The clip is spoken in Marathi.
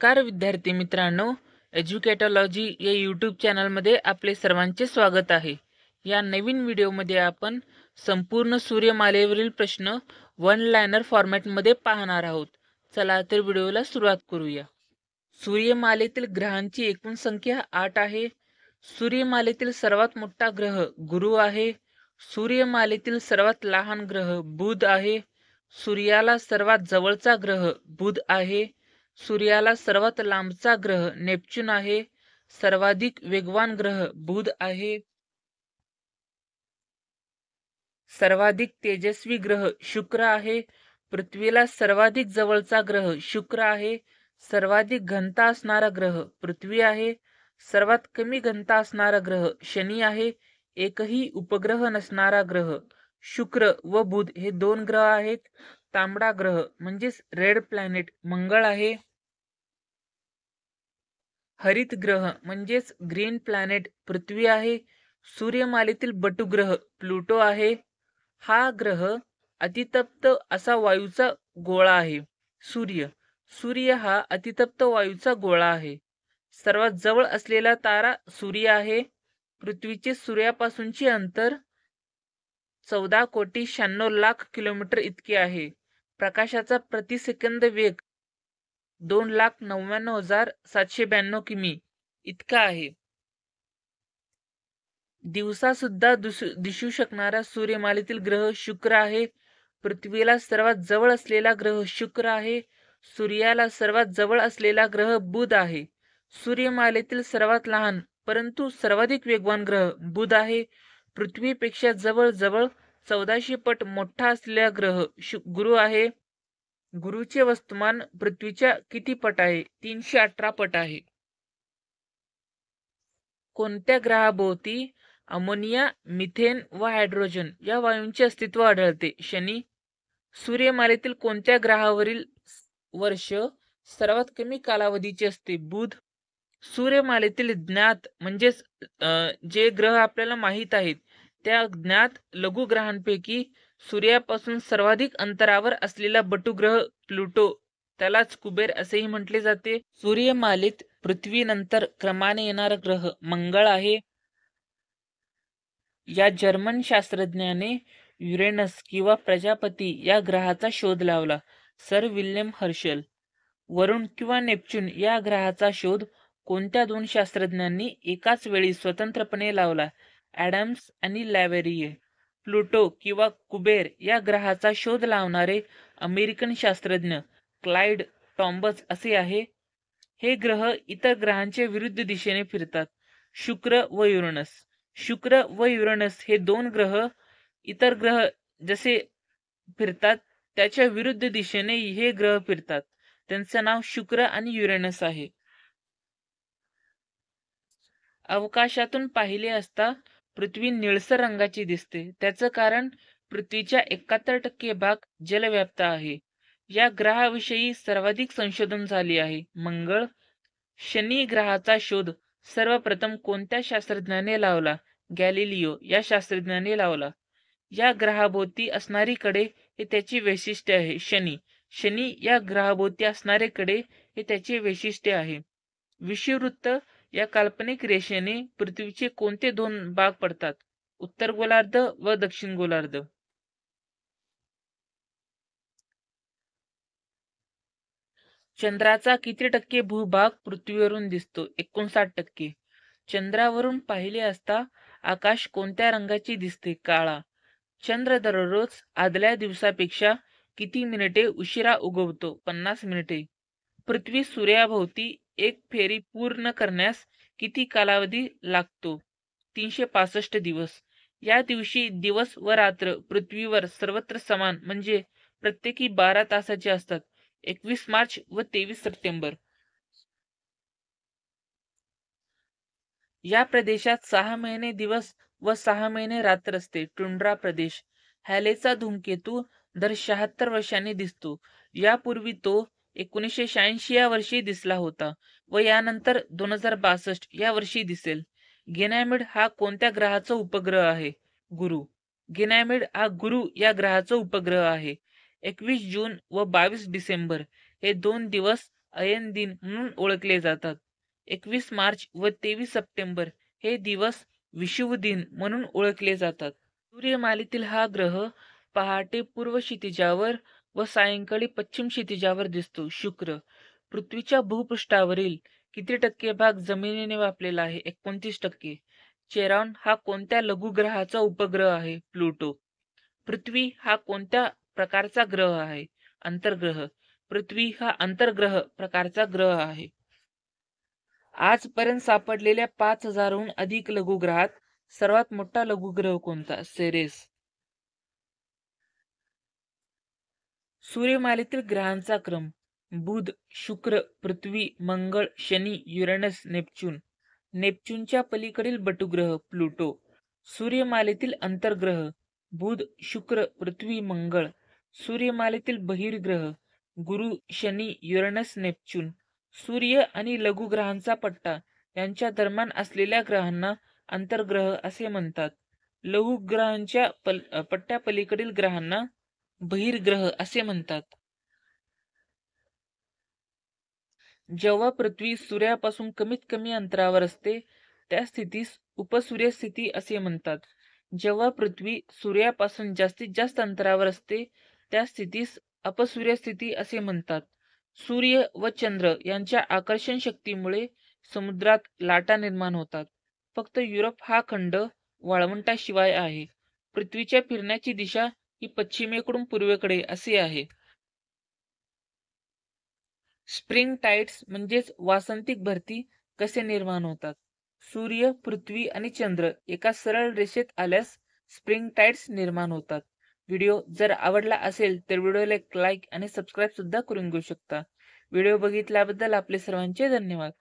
नमस्कार विद्यार्थी मित्रांनो, एज्युकेटॉलॉजी या यूट्यूब चॅनलमध्ये आपले सर्वांचे स्वागत आहे. या नवीन व्हिडिओमध्ये आपण संपूर्ण सूर्यमालेवरील प्रश्न वन लायनर फॉर्मॅटमध्ये पाहणार आहोत. चला तर व्हिडिओला सुरुवात करूया. सूर्यमालेतील ग्रहांची एकूण संख्या 8 आहे. सूर्यमालेतील सर्वात मोठा ग्रह गुरु आहे. सूर्यमालेतील सर्वात लहान ग्रह बुध आहे. सूर्याला सर्वात जवळचा ग्रह बुध आहे. सूर्याला सर्वात लांबचा ग्रह नेपच्यून आहे. सर्वाधिक वेगवान ग्रह बुध आहे. सर्वाधिक तेजस्वी ग्रह शुक्र आहे. पृथ्वीला सर्वाधिक जवळचा ग्रह शुक्र आहे. सर्वाधिक घनता असणारा ग्रह पृथ्वी आहे. सर्वात कमी घनता असणारा ग्रह शनी आहे. एकही उपग्रह नसणारा ग्रह शुक्र व बुध हे 2 ग्रह आहेत. तांबडा ग्रह म्हणजेच रेड प्लॅनेट मंगळ आहे. हरित ग्रह म्हणजेच ग्रीन प्लॅनेट पृथ्वी आहे. सूर्यमालेतील बटुग्रह प्लुटो आहे. हा ग्रह अतितप्त असा वायूचा गोळा आहे. सूर्य हा अतितप्त वायूचा गोळा आहे. सर्वात जवळ असलेला तारा सूर्य आहे. पृथ्वीचे सूर्यापासूनचे अंतर 14,96,00,000 किलोमीटर इतके आहे. प्रकाशाचा प्रति सेकंद वेग 2,99,792 किमी इतका आहे. दिवसा सुद्धा दिसू शकणारा सूर्यमालेतील ग्रह शुक्र आहे. पृथ्वीला सर्वात जवळ असलेला ग्रह शुक्र आहे. सूर्याला सर्वात जवळ असलेला ग्रह बुध आहे. सूर्यमालेतील सर्वात लहान परंतु सर्वाधिक वेगवान ग्रह बुध आहे. पृथ्वीपेक्षा जवळजवळ 1400 पट मोठा असलेला ग्रह गुरु आहे. गुरुचे वस्तुमान पृथ्वीच्या किती पट आहे? 318 पट आहे. कोणत्या ग्रहाभोवती अमोनिया, मिथेन व हायड्रोजन या वायूंचे अस्तित्व आढळते? शनी. सूर्यमालेतील कोणत्या ग्रहावरील वर्ष सर्वात कमी कालावधीचे असते? बुध. सूर्यमालेतील ज्ञात म्हणजेच जे ग्रह आपल्याला माहित आहेत त्या ज्ञात लघुग्रहांपैकी सूर्यापासून सर्वाधिक अंतरावर असलेला बटुग्रह प्लुटो, त्यालाच कुबेर असेही म्हटले जाते. सूर्यमालेत पृथ्वीनंतर क्रमाने येणारा ग्रह मंगळ आहे. या जर्मन शास्त्रज्ञाने युरेनस किंवा प्रजापती या ग्रहाचा शोध लावला. Sir William Herschelle. वरुण किंवा नेपच्यून या ग्रहाचा शोध कोणत्या 2 शास्त्रज्ञांनी एकाच वेळी स्वतंत्रपणे लावला? ॲडम्स आणि लॅवेरिये. प्लुटो किंवा कुबेर या ग्रहाचा शोध लावणारे अमेरिकन शास्त्रज्ञ क्लाइड टॉम्बस असे आहे. हे ग्रह इतर ग्रहांच्या विरुद्ध दिशेने फिरतात. शुक्र व युरेनस. शुक्र व युरेनस हे 2 ग्रह इतर ग्रह जसे फिरतात त्याच्या विरुद्ध दिशेने हे ग्रह फिरतात. त्यांचे नाव शुक्र आणि युरेनस आहे. अवकाशातून पाहिले असता पृथ्वी निळसर रंगाची दिसते. त्याचं कारण पृथ्वीच्या 71% भाग जलव्याप्त आहे. या ग्रहाविषयी सर्वाधिक संशोधन झाले आहे. मंगळ. शनी ग्रहाचा शोध सर्वप्रथम कोणत्या शास्त्रज्ञाने लावला? गॅलिलिओ या शास्त्रज्ञाने लावला. या ग्रहाभोवती असणारी कडे हे त्याचे वैशिष्ट्य आहे. शनी या ग्रहाभोवती असणारे कडे हे त्याचे वैशिष्ट्य आहे. विषुववृत्त या काल्पनिक रेषेने पृथ्वीचे कोणते 2 भाग पडतात? उत्तर गोलार्ध व दक्षिण गोलार्ध. चंद्राचा किती टक्के भूभाग पृथ्वीवरून दिसतो? 59%. चंद्रावरून पाहिले असता आकाश कोणत्या रंगाचे दिसते? काळा. चंद्र दररोज आदल्या दिवसापेक्षा किती मिनिटे उशिरा उगवतो? 50 मिनिटे. पृथ्वी सूर्याभोवती एक फेरी पूर्ण करण्यास किती कालावधी लागतो? 365 दिवस. या दिवशी दिवस व रात्र पृथ्वीवर सर्वत्र समान म्हणजे प्रत्येकी 12 तासाचे असतात. 21 मार्च व 23 सप्टेंबर. या प्रदेशात 6 महिने दिवस व 6 महिने रात्र असते. टुंड्रा प्रदेश. हॅलेचा धूमकेतू दर 76 वर्षांनी दिसतो. यापूर्वी तो 1986 या वर्षी दिसला होता व यानंतर 2062 या वर्षी दिसेल. गॅनिमेड हा कोणत्या ग्रहाचा उपग्रह आहे? गुरु. गॅनिमेड हा गुरु या ग्रहाचा उपग्रह आहे. 21 जून व 22 डिसेंबर हे 2 दिवस अयन दिन म्हणून ओळखले जातात. 21 मार्च व 23 सप्टेंबर हे दिवस विषुव दिन म्हणून ओळखले जातात. सूर्यमालेतील हा ग्रह पहाटे पूर्व क्षितिजावर व सायंकाळी पश्चिम क्षितिजावर दिसतो. शुक्र पृथ्वीच्या भूपृष्ठावरील किती टक्के भाग जमिनीने व्यापलेला आहे? 29%. चेरॉन हा कोणत्या लघुग्रहाचा उपग्रह आहे? प्लुटो. पृथ्वी हा कोणत्या प्रकारचा ग्रह आहे? अंतर्ग्रह. पृथ्वी हा अंतर्ग्रह प्रकारचा ग्रह आहे. आजपर्यंत सापडलेल्या 5000हून अधिक लघुग्रहात सर्वात मोठा लघुग्रह कोणता? सेरेस. सूर्यमालेतील ग्रहांचा क्रम: बुध, शुक्र, पृथ्वी, मंगळ, शनी, युरेनस, नेपच्यून. नेपच्यूनच्या पलीकडील बटुग्रह प्लुटो. सूर्यमालेतील अंतर्ग्रह: बुध, शुक्र, पृथ्वी, मंगळ. सूर्यमालेतील बहिर्ग्रह: गुरु, शनी, युरेनस, नेपच्यून. सूर्य आणि लघुग्रहांचा पट्टा यांच्या दरम्यान असलेल्या ग्रहांना अंतर्ग्रह असे म्हणतात. लघुग्रहांच्या पट्ट्यापलीकडील ग्रहांना बहिर्ग्रह असे म्हणतात. जेव्हा पृथ्वी सूर्यापासून कमीत कमी अंतरावर असते त्या स्थितीस उपसूर्य स्थिती असे म्हणतात. जेव्हा पृथ्वी सूर्यापासून जास्तीत जास्त अंतरावर असते त्या स्थितीस अपसूर्य स्थिती असे म्हणतात. सूर्य व चंद्र यांच्या आकर्षण शक्तीमुळे समुद्रात लाटा निर्माण होतात. फक्त युरोप हा खंड वाळवंटाशिवाय आहे. पृथ्वीच्या फिरण्याची दिशा ही पश्चिमेकडून पूर्वेकडे अशी आहे. स्प्रिंग टाइड्स म्हणजेच वासंतिक भरती कसे निर्माण होतात? सूर्य, पृथ्वी आणि चंद्र एका सरळ रेषेत आल्यास स्प्रिंग टाइड्स निर्माण होतात. व्हिडिओ जर आवडला असेल तर व्हिडिओला एक लाईक आणि सबस्क्राईब सुद्धा करून घेऊ शकता. व्हिडिओ बघितल्याबद्दल आपले सर्वांचे धन्यवाद.